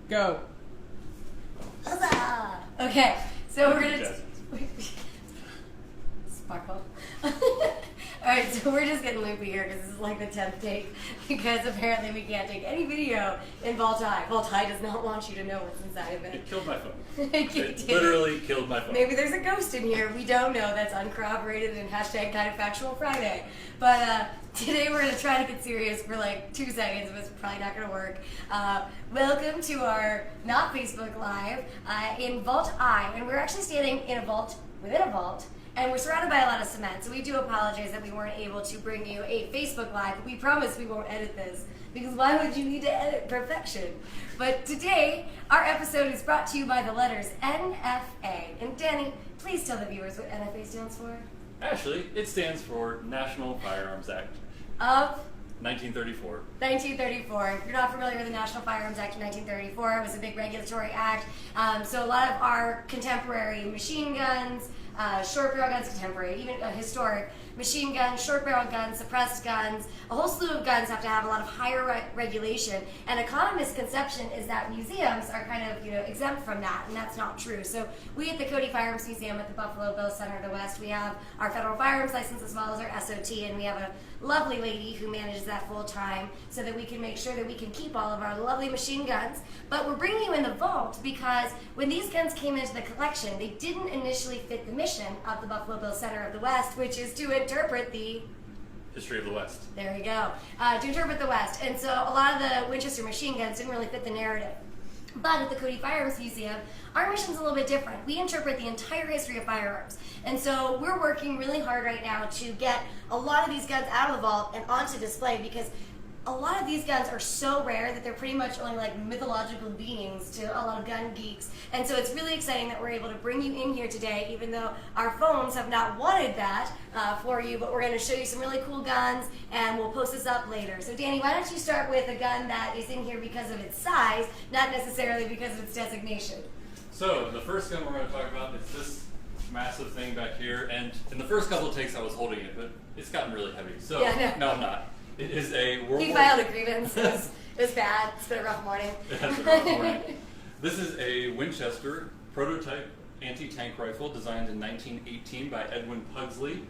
Go. Huzzah! Okay, so we're gonna sparkle. Alright, so we're just getting loopy here because this is like the 10th take, because apparently we can't take any video in Vault I. Vault I does not want you to know what's inside of it. It killed my phone. It literally killed my phone. Maybe there's a ghost in here. We don't know. That's uncorroborated and hashtag kind of factual Friday. But today we're going to try to get serious for like 2 seconds, but it's probably not going to work. Welcome to our not Facebook Live in Vault I. And we're actually standing in a vault within a vault. And we're surrounded by a lot of cement, so we do apologize that we weren't able to bring you a Facebook Live, but we promise we won't edit this, because why would you need to edit perfection? But today, our episode is brought to you by the letters NFA. And Danny, please tell the viewers what NFA stands for. Actually, it stands for National Firearms Act Of 1934. 1934. If you're not familiar with the National Firearms Act of 1934, it was a big regulatory act. So a lot of our contemporary machine guns, short barrel guns, contemporary, even historic machine guns, short barrel guns, suppressed guns, a whole slew of guns have to have a lot of higher regulation. And a common misconception is that museums are kind of, exempt from that, and that's not true. So we at the Cody Firearms Museum at the Buffalo Bill Center of the West, we have our federal firearms license as well as our SOT, and we have a lovely lady who manages that full time so that we can make sure that we can keep all of our lovely machine guns. But we're bringing you in the vault because when these guns came into the collection, they didn't initially fit the mission of the Buffalo Bill Center of the West, which is to interpret the History of the West. There we go. To interpret the West. And so a lot of the Winchester machine guns didn't really fit the narrative. But at the Cody Firearms Museum, our mission's a little bit different. We interpret the entire history of firearms. And so we're working really hard right now to get a lot of these guns out of the vault and onto display, because a lot of these guns are so rare that they're pretty much only like mythological beings to a lot of gun geeks. And so it's really exciting that we're able to bring you in here today, even though our phones have not wanted that for you, but we're going to show you some really cool guns, and we'll post this up later. So Danny, why don't you start with a gun that is in here because of its size, not necessarily because of its designation. So the first gun we're going to talk about is this massive thing back here, and in the first couple of takes I was holding it, but it's gotten really heavy. So yeah, no, I'm not. It is a World He War filed a grievance. It was bad. It's been a rough morning. It has been a rough morning. This is a Winchester prototype anti-tank rifle designed in 1918 by Edwin Pugsley.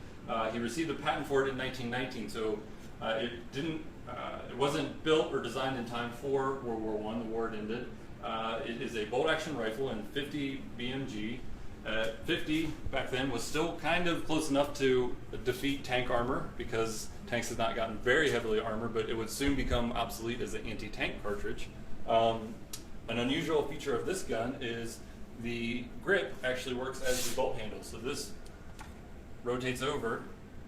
He received a patent for it in 1919, so it wasn't built or designed in time for World War I. The war had ended. It is a bolt-action rifle in 50 BMG. 50 back then was still kind of close enough to defeat tank armor, because tanks had not gotten very heavily armored, but it would soon become obsolete as an anti-tank cartridge. An unusual feature of this gun is the grip actually works as the bolt handle. So this rotates over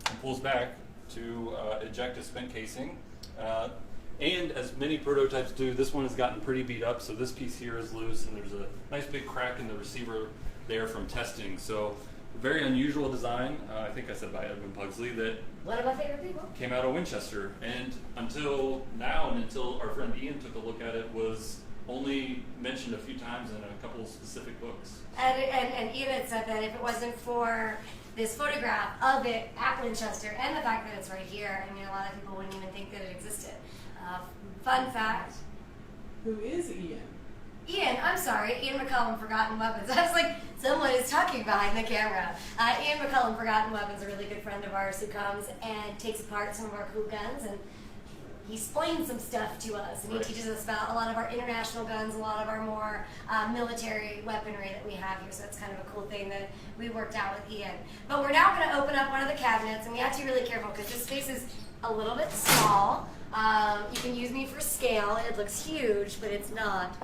and pulls back to eject a spent casing. And as many prototypes do, this one has gotten pretty beat up, so this piece here is loose, and there's a nice big crack in the receiver there from testing. So very unusual design, I think I said by Edwin Pugsley, that One of my favorite people. Came out of Winchester. And until now, and until our friend Ian took a look at it, was only mentioned a few times in a couple of specific books. And Ian had said that if it wasn't for this photograph of it at Winchester and the fact that it's right here, I mean, a lot of people wouldn't even think that it existed. Fun fact. Who is Ian? Ian, I'm sorry, Ian McCullum, Forgotten Weapons. I was like, someone is talking behind the camera. Ian McCullum, Forgotten Weapons, a really good friend of ours who comes and takes apart some of our cool guns, and he explains some stuff to us, and he teaches us about a lot of our international guns, a lot of our more military weaponry that we have here, so that's kind of a cool thing that we worked out with Ian. But we're now going to open up one of the cabinets, and we have to be really careful because this space is a little bit small. You can use me for scale. It looks huge, but it's not.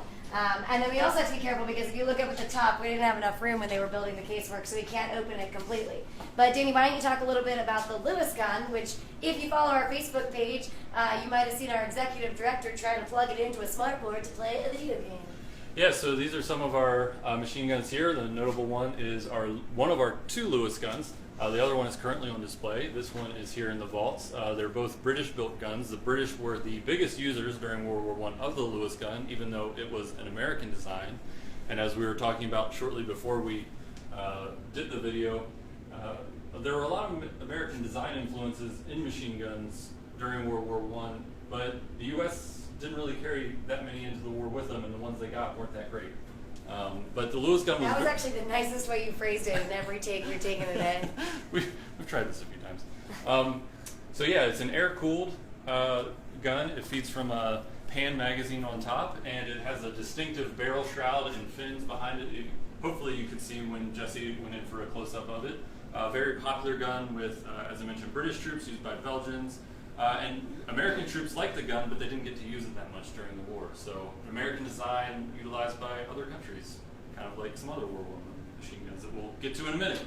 And then we also have to be careful because if you look up at the top, we didn't have enough room when they were building the casework, so we can't open it completely. But Danny, why don't you talk a little bit about the Lewis gun, which if you follow our Facebook page, you might have seen our executive director trying to plug it into a smart board to play a video game. Yeah, so these are some of our machine guns here. The notable one is one of our two Lewis guns. The other one is currently on display. This one is here in the vaults. They're both British-built guns. The British were the biggest users during World War I of the Lewis gun, even though it was an American design. And as we were talking about shortly before we did the video, there were a lot of American design influences in machine guns during World War I, but the U.S. didn't really carry that many into the war with them, and the ones they got weren't that great. But the Lewis gun was... That was actually the nicest way you phrased it in every take you're taking today. We've tried this a few times. So yeah, it's an air-cooled gun. It feeds from a Pan magazine on top, and it has a distinctive barrel shroud and fins behind it. Hopefully you could see when Jesse went in for a close-up of it. Very popular gun with, as I mentioned, British troops, used by Belgians, and American troops liked the gun, but they didn't get to use it that much during the war. So American design utilized by other countries, kind of like some other World War I machine guns that we'll get to in a minute.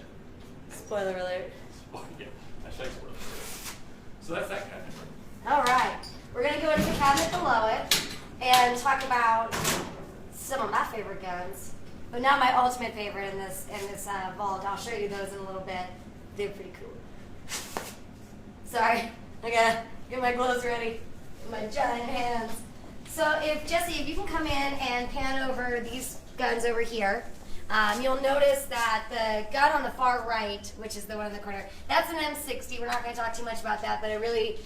Spoiler alert. Oh, yeah, hashtag spoiler alert. So that's that cabinet. All right. We're going to go into the cabinet below it and talk about some of my favorite guns, but not my ultimate favorite in this vault. I'll show you those in a little bit. They're pretty cool. Sorry, I gotta get my gloves ready. My giant hands. So Jesse, if you can come in and pan over these guns over here, you'll notice that the gun on the far right, which is the one in the corner, that's an M60. We're not going to talk too much about that, but a really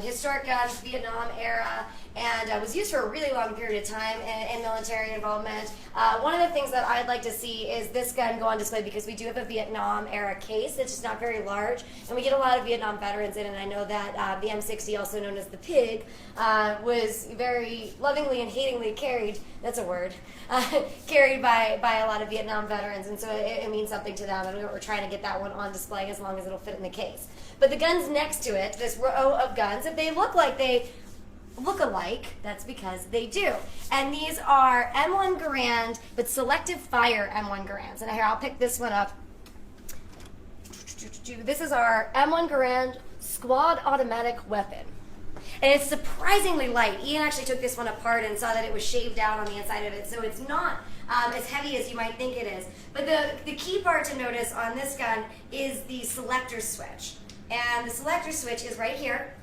historic gun, Vietnam era, and was used for a really long period of time in military involvement. One of the things that I'd like to see is this gun go on display, because we do have a Vietnam era case. It's just not very large, and we get a lot of Vietnam veterans in, and I know that the M60, also known as the Pig, was very lovingly and hatingly carried, that's a word, carried by a lot of Vietnam veterans, and so it means something to them, and we're trying to get that one on display as long as it'll fit in the case. But the guns next to it, this row of guns, if they look like they look alike, that's because they do. And these are M1 Garand, but selective fire M1 Garands. And here, I'll pick this one up. This is our M1 Garand squad automatic weapon. And it's surprisingly light. Ian actually took this one apart and saw that it was shaved out on the inside of it, so it's not as heavy as you might think it is. But the key part to notice on this gun is the selector switch. And the selector switch is right here.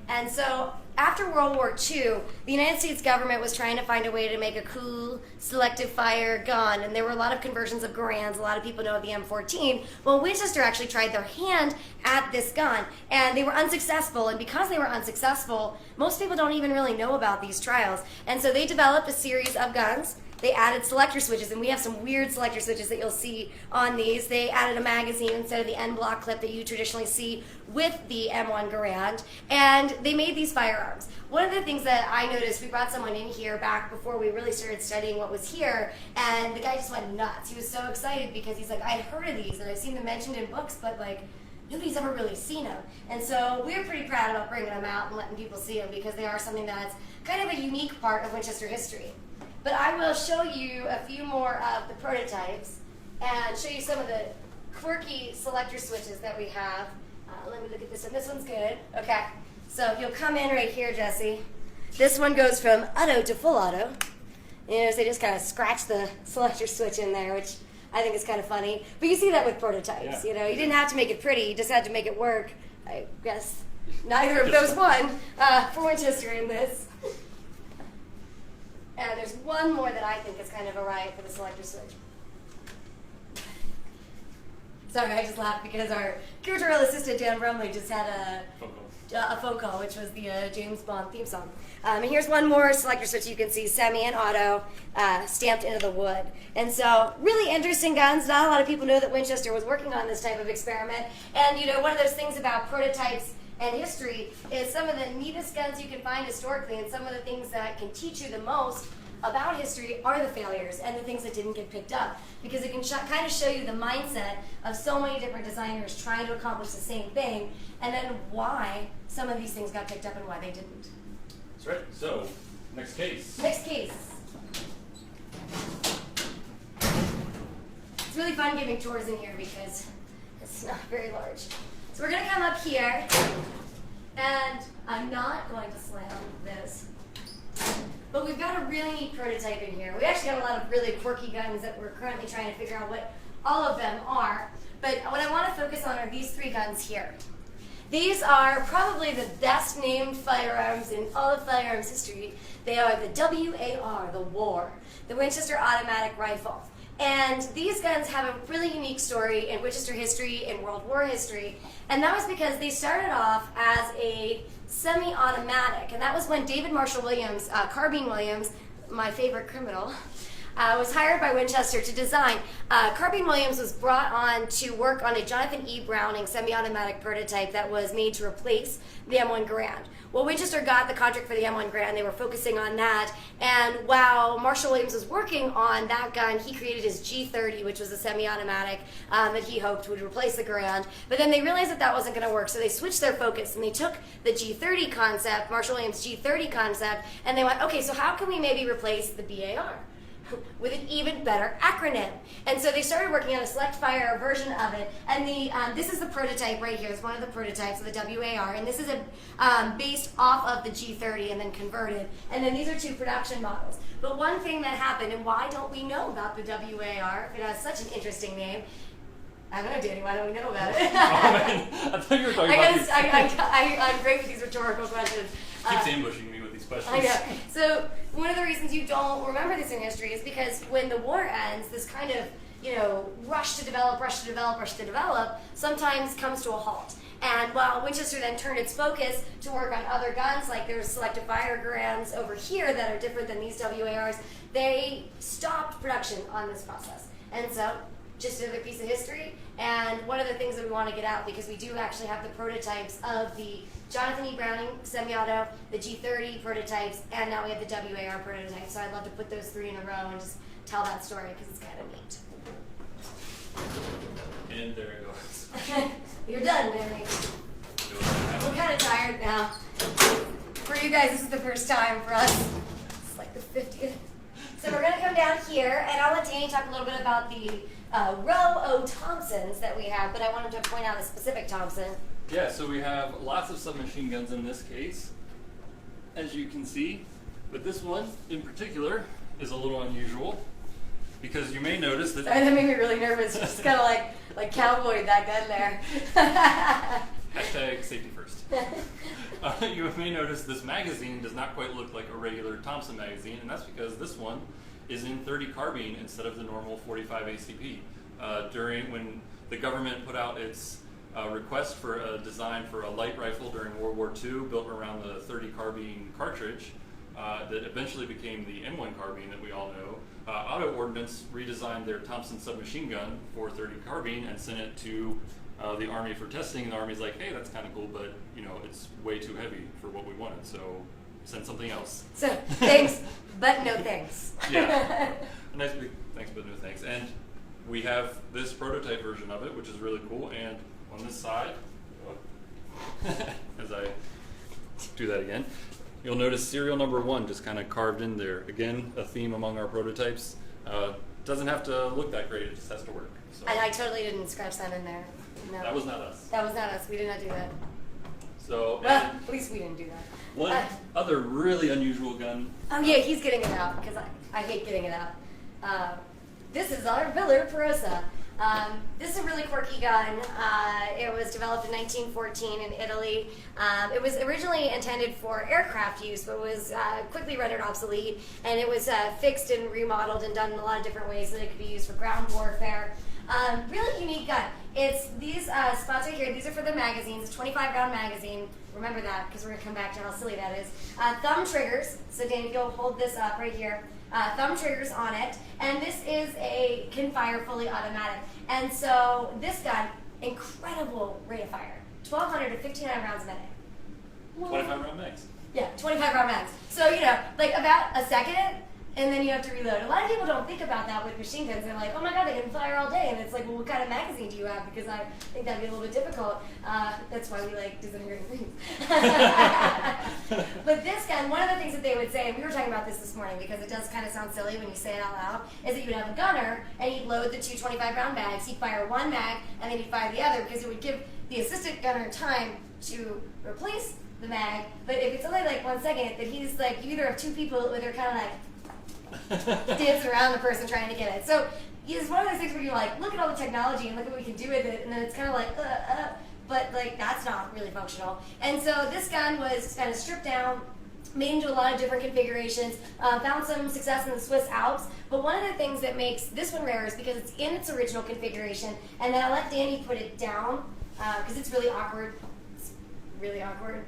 And so after World War II, the United States government was trying to find a way to make a cool selective fire gun, and there were a lot of conversions of Garands. A lot of people know the M14. Well, Winchester actually tried their hand at this gun, and they were unsuccessful, and because they were unsuccessful, most people don't even really know about these trials. And so they developed a series of guns. They added selector switches, and we have some weird selector switches that you'll see on these. They added a magazine instead of the end block clip that you traditionally see with the M1 Garand, and they made these firearms. One of the things that I noticed, we brought someone in here back before we really started studying what was here, and the guy just went nuts. He was so excited because he's like, I'd heard of these, and I've seen them mentioned in books, but like, nobody's ever really seen them. And so we're pretty proud about bringing them out and letting people see them, because they are something that's kind of a unique part of Winchester history. But I will show you a few more of the prototypes and show you some of the quirky selector switches that we have. Let me look at this one. This one's good. Okay. So if you'll come in right here, Jesse. This one goes from auto to full auto. You notice they just kind of scratch the selector switch in there, which I think is kind of funny. But you see that with prototypes. Yeah. You know, you didn't have to make it pretty. You just had to make it work. I guess neither of those won for Winchester in this. And there's one more that I think is kind of a riot for the selector switch. Sorry, I just laughed because our curatorial assistant, Dan Brumley, just had a phone call, which was the James Bond theme song. And here's one more selector switch you can see, semi and auto, stamped into the wood. And so, really interesting guns. Not a lot of people know that Winchester was working on this type of experiment. And, you know, one of those things about prototypes and history is some of the neatest guns you can find historically, and some of the things that can teach you the most about history are the failures and the things that didn't get picked up, because it can kind of show you the mindset of so many different designers trying to accomplish the same thing, and then why some of these things got picked up and why they didn't. That's right. So, next case. Next case. It's really fun giving tours in here because it's not very large. So we're going to come up here, and I'm not going to slam this, but we've got a really neat prototype in here. We actually got a lot of really quirky guns that we're currently trying to figure out what all of them are, but what I want to focus on are these three guns here. These are probably the best named firearms in all of firearms history. They are the WAR, the WAR, the Winchester Automatic Rifle. And these guns have a really unique story in Winchester history, in World War history, and that was because they started off as a semi-automatic, and that was when David Marshall Williams, Carbine Williams, my favorite criminal, was hired by Winchester to design. Carbine Williams was brought on to work on a Jonathan E. Browning semi-automatic prototype that was made to replace the M1 Garand. Well, Winchester got the contract for the M1 Garand. They were focusing on that. And while Marshall Williams was working on that gun, he created his G30, which was a semi-automatic that he hoped would replace the Garand. But then they realized that that wasn't going to work, so they switched their focus and they took the G30 concept, Marshall Williams' G30 concept, and they went, okay, so how can we maybe replace the BAR? With an even better acronym. And so they started working on a select fire version of it. And this is the prototype right here. It's one of the prototypes of the WAR. And this is based off of the G30 and then converted. And then these are 2 production models. But one thing that happened, and why don't we know about the WAR? It has such an interesting name. I don't know, Danny, why don't we know about it? I thought you were talking about I'm great with these rhetorical questions. Keeps ambushing me with these questions. I know. So one of the reasons you don't remember this in history is because when the war ends, this kind of, rush to develop, sometimes comes to a halt. And while Winchester then turned its focus to work on other guns, like there's selective fire Garands over here that are different than these WARs, they stopped production on this process. And so, just another piece of history, and one of the things that we want to get out, because we do actually have the prototypes of the Jonathan E. Browning semi-auto, the G30 prototypes, and now we have the WAR prototype. So I'd love to put those 3 in a row and just tell that story because it's kind of neat. And there it goes. You're done, Danny. We're kind of tired now. For you guys, this is the first time. For us, it's like the 50th. So we're going to come down here, and I'll let Danny talk a little bit about the row O Thompsons that we have, but I wanted to point out a specific Thompson. Yeah, so we have lots of submachine guns in this case, as you can see. But this one, in particular, is a little unusual, because you may notice that... Sorry, that made me really nervous. Just kind of like cowboyed that gun there. Hashtag safety first. You may notice this magazine does not quite look like a regular Thompson magazine, and that's because this one is in 30 carbine instead of the normal 45 ACP. When the government put out its request for a design for a light rifle during World War II built around the 30 carbine cartridge that eventually became the M1 carbine that we all know, Auto Ordnance redesigned their Thompson submachine gun for 30 carbine and sent it to the Army for testing. The Army's like, hey, that's kind of cool, but it's way too heavy for what we wanted, so send something else. So thanks, but no thanks. Yeah, a nice big thanks, but no thanks. And we have this prototype version of it, which is really cool. And on this side, as I do that again, you'll notice serial number 1 just kind of carved in there. Again, a theme among our prototypes. Doesn't have to look that great, it just has to work. So. I totally didn't scratch that in there. No. That was not us. That was not us. We did not do that. So, well, at least we didn't do that. One other really unusual gun. Oh yeah, he's getting it out because I hate getting it out. This is our Parisa. This is a really quirky gun. It was developed in 1914 in Italy. It was originally intended for aircraft use, but was quickly rendered obsolete. And it was fixed and remodeled and done in a lot of different ways so that it could be used for ground warfare. Really unique gun. It's these spots right here. These are for the magazines. It's a 25-round magazine. Remember that because we're going to come back to how silly that is. Thumb triggers. So Dan, you'll hold this up right here. Thumb triggers on it. And this can fire fully automatic. And so this gun, incredible rate of fire. 1,200 to 1,500 rounds a minute. 25-round mags. Yeah, 25-round mags. So, like about a second, and then you have to reload. A lot of people don't think about that with machine guns. They're like, oh my god, they can fire all day. And it's like, well, what kind of magazine do you have? Because I think that'd be a little bit difficult. That's why we like designing things. But this gun, one of the things that they would say, and we were talking about this morning because it does kind of sound silly when you say it out loud, is that you would have a gunner and he'd load the 2 25-round mags. He'd fire one mag and then he'd fire the other because it would give the assistant gunner time to replace the mag. But if it's only like 1 second, then he's like, you either have 2 people where they're kind of like, dancing around the person trying to get it. So it's one of those things where you're like, look at all the technology and look what we can do with it, and then it's kind of like, but like that's not really functional. And so this gun was kind of stripped down Made into a lot of different configurations. Found some success in the Swiss Alps. But one of the things that makes this one rare is because it's in its original configuration. And then I let Danny put it down because it's really awkward. It's really awkward.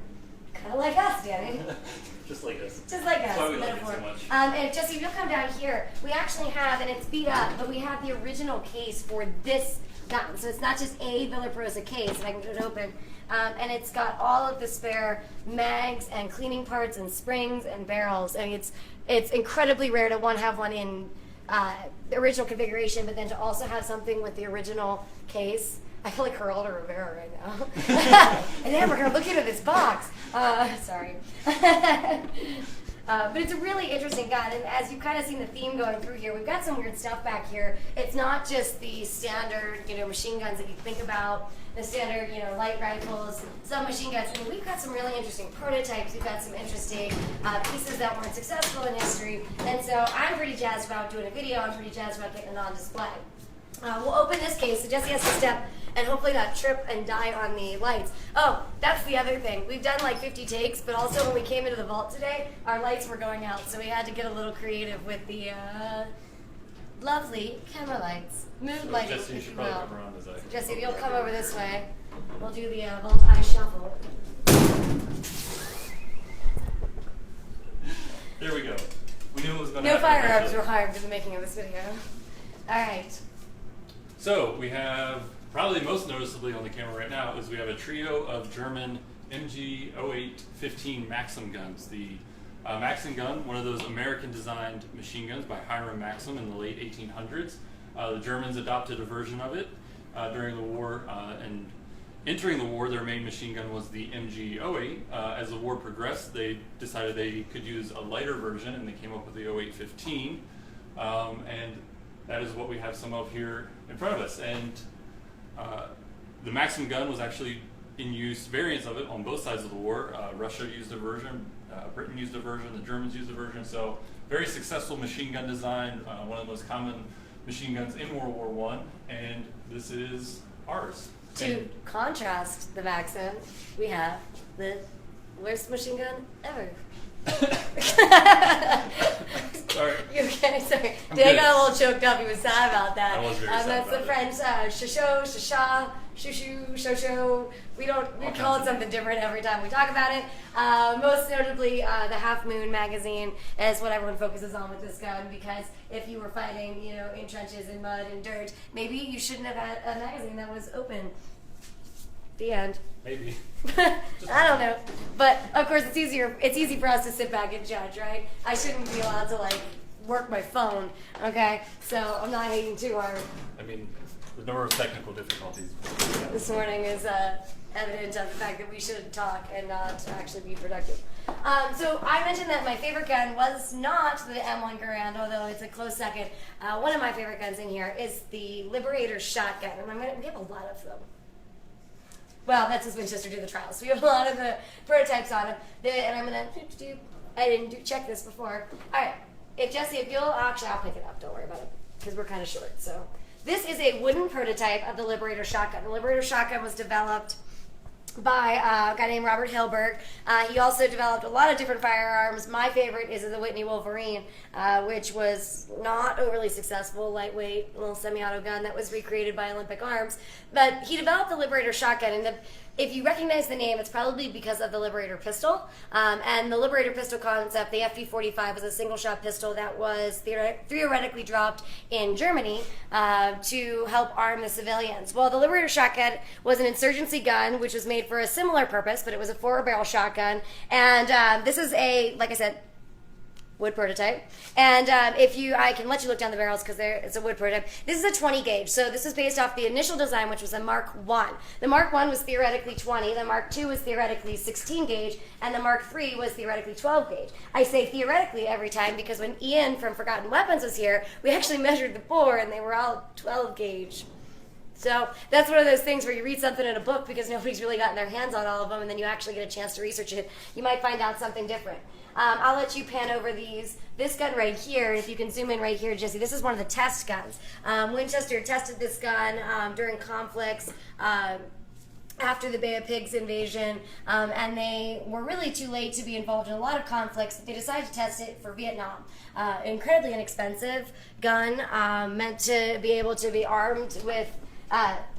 Kind of like us, Danny. Just like us. Just like us. That's why we like it so much. And Jesse, if you'll come down here, we actually have, and it's beat up, but we have the original case for this gun. So it's not just a Villa Parisa case, if I can get it open. And it's got all of the spare mags and cleaning parts and springs and barrels. I mean, it's incredibly rare to have one in the original configuration, but then to also have something with the original case. I feel like Geraldo Rivera right now. And then we're going to look into this box. Sorry. But it's a really interesting gun, and as you've kind of seen the theme going through here, we've got some weird stuff back here. It's not just the standard, machine guns that you think about, the standard, light rifles, submachine guns. I mean, we've got some really interesting prototypes. We've got some interesting pieces that weren't successful in history, and so I'm pretty jazzed about doing a video. I'm pretty jazzed about getting it on display. We'll open this case, so Jesse has to step and hopefully not trip and die on the lights. Oh, that's the other thing. We've done like 50 takes, but also when we came into the vault today, our lights were going out, so we had to get a little creative with the lovely camera lights. Mood lighting, Jesse, you should probably come around as I... Jesse, if you'll come over this way, we'll do the vault eye shuffle. There we go. We knew it was going to No happen. firearms were harmed in the making of this video. All right. So we have, probably most noticeably on the camera right now, is we have a trio of German MG 08-15 Maxim guns. The Maxim gun, one of those American-designed machine guns by Hiram Maxim in the late 1800s. The Germans adopted a version of it during the war, and entering the war, their main machine gun was the MG 08. As the war progressed, they decided they could use a lighter version, and they came up with the 08-15. And that is what we have some of here in front of us. And the Maxim gun was actually in use, variants of it, on both sides of the war. Russia used a version, Britain used a version, the Germans used a version. So very successful machine gun design, one of the most common machine guns in World War I, and this is ours. To contrast the Maxim, we have the worst machine gun ever. Sorry. You okay? Sorry. I'm Dan good. got a little choked up. He was sad about that. I was very sad That's about the it. French shosho, shasha, shushu, shosho. We call it something different every time we talk about it. Most notably, the Half Moon magazine is what everyone focuses on with this gun, because if you were fighting, in trenches and mud and dirt, maybe you shouldn't have had a magazine that was open. The end. Maybe. I don't know, but of course it's easy for us to sit back and judge, right? I shouldn't be allowed to work my phone, okay? So I'm not hating too hard. I mean, the number of technical difficulties. This morning is evident of the fact that we should talk and not actually be productive. So I mentioned that my favorite gun was not the M1 Garand, although it's a close second. One of my favorite guns in here is the Liberator shotgun, and we have a lot of them. Well, that's as Winchester do the trials. So we have a lot of the prototypes on them. And I'm going to I didn't check this before. All right. Jesse, if you'll, actually, I'll pick it up. Don't worry about it, because we're kind of short. So this is a wooden prototype of the Liberator shotgun. The Liberator shotgun was developed by a guy named Robert Hilberg. He also developed a lot of different firearms. My favorite is the Whitney Wolverine, which was not overly successful, lightweight, little semi-auto gun that was recreated by Olympic Arms. But he developed the Liberator shotgun, and if you recognize the name, it's probably because of the Liberator pistol. And the Liberator pistol concept, the FP45, was a single-shot pistol that was theoretically dropped in Germany to help arm the civilians. Well, the Liberator shotgun was an insurgency gun, which was made for a similar purpose, but it was a 4-barrel shotgun. And this is like I said, wood prototype. And I can let you look down the barrels because it's a wood prototype. This is a 20 gauge. So this is based off the initial design, which was a Mark I. The Mark I was theoretically 20. The Mark II was theoretically 16 gauge. And the Mark III was theoretically 12 gauge. I say theoretically every time because when Ian from Forgotten Weapons was here, we actually measured the bore and they were all 12 gauge. So that's one of those things where you read something in a book because nobody's really gotten their hands on all of them, and then you actually get a chance to research it. You might find out something different. I'll let you pan over these. This gun right here, if you can zoom in right here, Jesse, this is one of the test guns. Winchester tested this gun during conflicts after the Bay of Pigs invasion, and they were really too late to be involved in a lot of conflicts. They decided to test it for Vietnam. Incredibly inexpensive gun, meant to be able to be armed with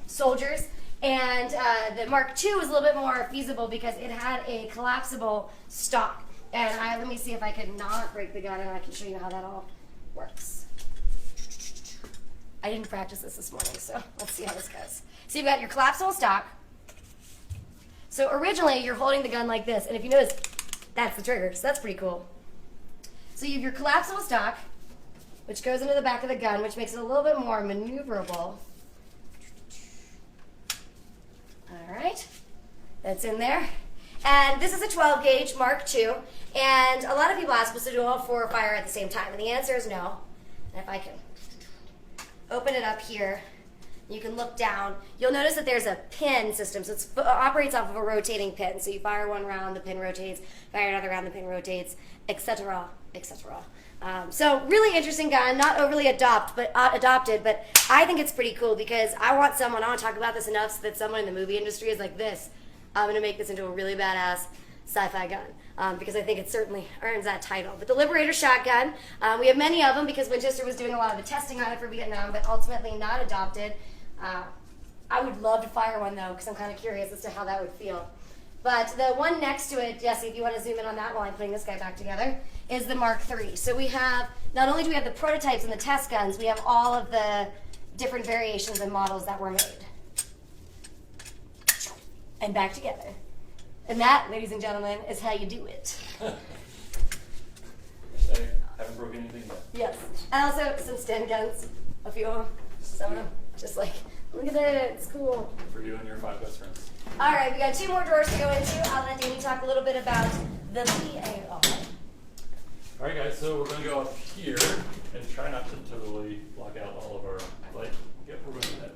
soldiers. And the Mark II was a little bit more feasible because it had a collapsible stock. And let me see if I can not break the gun, and I can show you how that all works. I didn't practice this morning, so let's see how this goes. So you've got your collapsible stock. So originally, you're holding the gun like this, and if you notice, that's the trigger, so that's pretty cool. So you have your collapsible stock, which goes into the back of the gun, which makes it a little bit more maneuverable. All right, that's in there. And this is a 12 gauge Mark II, and a lot of people ask us to do all four fire at the same time, and the answer is no. And if I can open it up here, you can look down. You'll notice that there's a pin system, so it operates off of a rotating pin. So you fire one round, the pin rotates, fire another round, the pin rotates, etc., etc. So really interesting gun, not overly adopted, but I think it's pretty cool because I want to talk about this enough so that someone in the movie industry is like this. I'm going to make this into a really badass sci-fi gun because I think it certainly earns that title. But the Liberator shotgun, we have many of them because Winchester was doing a lot of the testing on it for Vietnam, but ultimately not adopted. I would love to fire one though because I'm kind of curious as to how that would feel. But the one next to it, Jesse, if you want to zoom in on that while I'm putting this guy back together, is the Mark III. So we have, not only do we have the prototypes and the test guns, we have all of the different variations and models that were made. And back together. And that, ladies and gentlemen, is how you do it. I haven't broken anything yet. Yes. And also some stand guns, a few of them. Some of them. Just like, look at it, it's cool. For you and your 5 best friends. All right, we got 2 more drawers to go into. I'll let Danny talk a little bit about the VAR. All right, guys, so we're going to go up here and try not to totally block out all of our light. Yep, we're going to do that.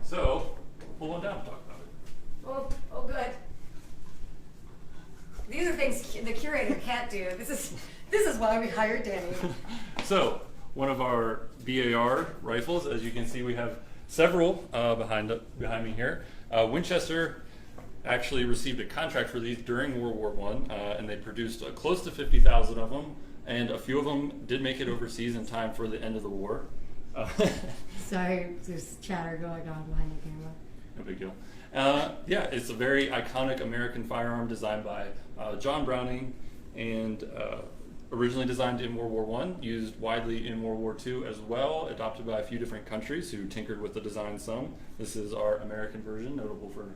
So, pull one down and talk about it. Oh, good. These are things the curator can't do. This is why we hired Danny. So, one of our VAR rifles, as you can see, we have several behind me here. Winchester actually received a contract for these during World War I, and they produced close to 50,000 of them, and a few of them did make it overseas in time for the end of the war. Sorry, there's chatter going on behind the camera. No big deal. Yeah, it's a very iconic American firearm designed by John Browning, and originally designed in World War I, used widely in World War II as well, adopted by a few different countries who tinkered with the design some. This is our American version, notable for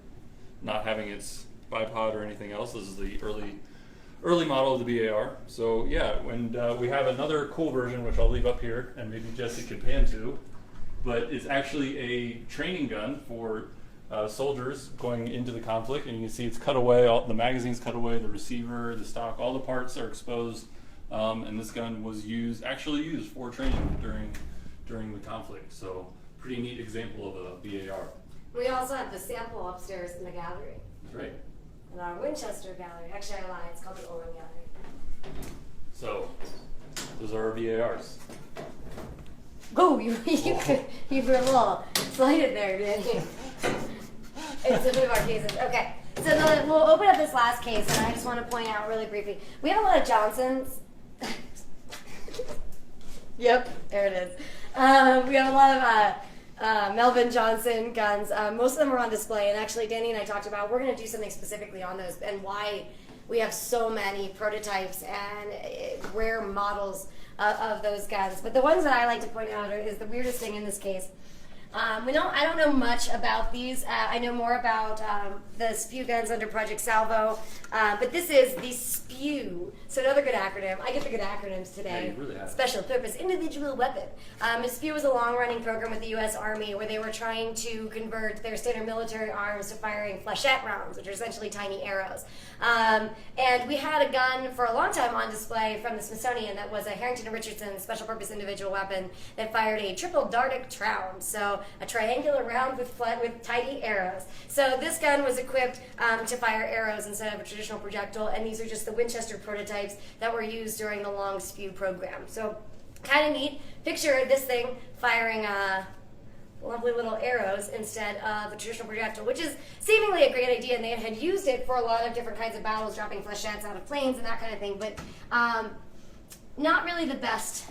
not having its bipod or anything else. This is the early model of the BAR. So yeah, and we have another cool version, which I'll leave up here, and maybe Jesse can pan to, but it's actually a training gun for soldiers going into the conflict, and you can see it's cut away, the magazine's cut away, the receiver, the stock, all the parts are exposed, and this gun was actually used for training during the conflict. So pretty neat example of a BAR. We also have the sample upstairs in the gallery. That's right. In our Winchester gallery. Actually, I lied. It's called the Owen Gallery. So those are our VARs. Oh, you were a little slighted there, didn't you? It's a few of our cases. Okay, so we'll open up this last case, and I just want to point out really briefly. We have a lot of Johnsons. Yep, there it is. We have a lot of Melvin Johnson guns. Most of them are on display, and actually Danny and I talked about we're going to do something specifically on those and why we have so many prototypes and rare models of those guns. But the ones that I like to point out is the weirdest thing in this case. I don't know much about these. I know more about the SPEW guns under Project Salvo, but this is the SPEW, so another good acronym. I get the good acronyms today. Yeah, you really have. Special Purpose Individual Weapon. SPEW was a long-running program with the U.S. Army where they were trying to convert their standard military arms to firing flechette rounds, which are essentially tiny arrows. And we had a gun for a long time on display from the Smithsonian that was a Harrington & Richardson Special Purpose Individual Weapon that fired a triple Dardic round, so a triangular round with tiny arrows. So this gun was equipped to fire arrows instead of a traditional projectile, and these are just the Winchester prototypes that were used during the long SPEW program. So kind of neat. Picture this thing firing lovely little arrows instead of a traditional projectile, which is seemingly a great idea, and they had used it for a lot of different kinds of battles, dropping flechettes out of planes and that kind of thing, but not really the best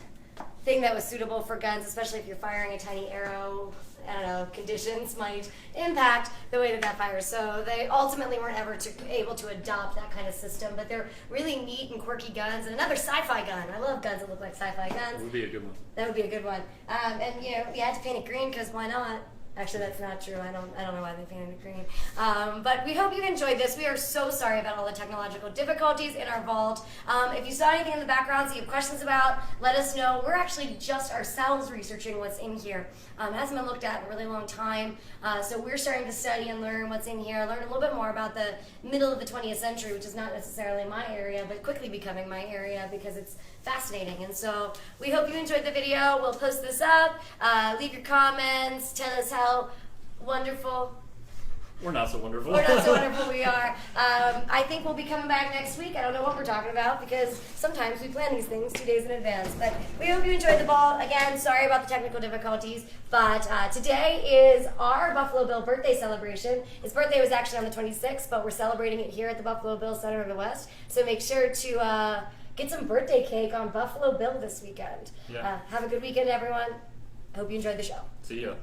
thing that was suitable for guns, especially if you're firing a tiny arrow. I don't know, conditions might impact the way that that fires. So they ultimately weren't ever able to adopt that kind of system, but they're really neat and quirky guns. And another sci-fi gun. I love guns that look like sci-fi guns. That would be a good one. That would be a good one. And you know, you had to paint it green because why not? Actually, that's not true. I don't know why they painted it green. But we hope you enjoyed this. We are so sorry about all the technological difficulties in our vault. If you saw anything in the background that you have questions about, let us know. We're actually just ourselves researching what's in here. It hasn't been looked at in a really long time. So we're starting to study and learn what's in here, learn a little bit more about the middle of the 20th century, which is not necessarily my area, but quickly becoming my area because it's fascinating. And so we hope you enjoyed the video. We'll post this up. Leave your comments. Tell us how wonderful. We're not so wonderful. We're not so wonderful we are. I think we'll be coming back next week. I don't know what we're talking about because sometimes we plan these things 2 days in advance. But we hope you enjoyed the ball. Again, sorry about the technical difficulties. But today is our Buffalo Bill birthday celebration. His birthday was actually on the 26th, but we're celebrating it here at the Buffalo Bill Center of the West. So make sure to get some birthday cake on Buffalo Bill this weekend. Yeah. Have a good weekend, everyone. Hope you enjoyed the show. See ya.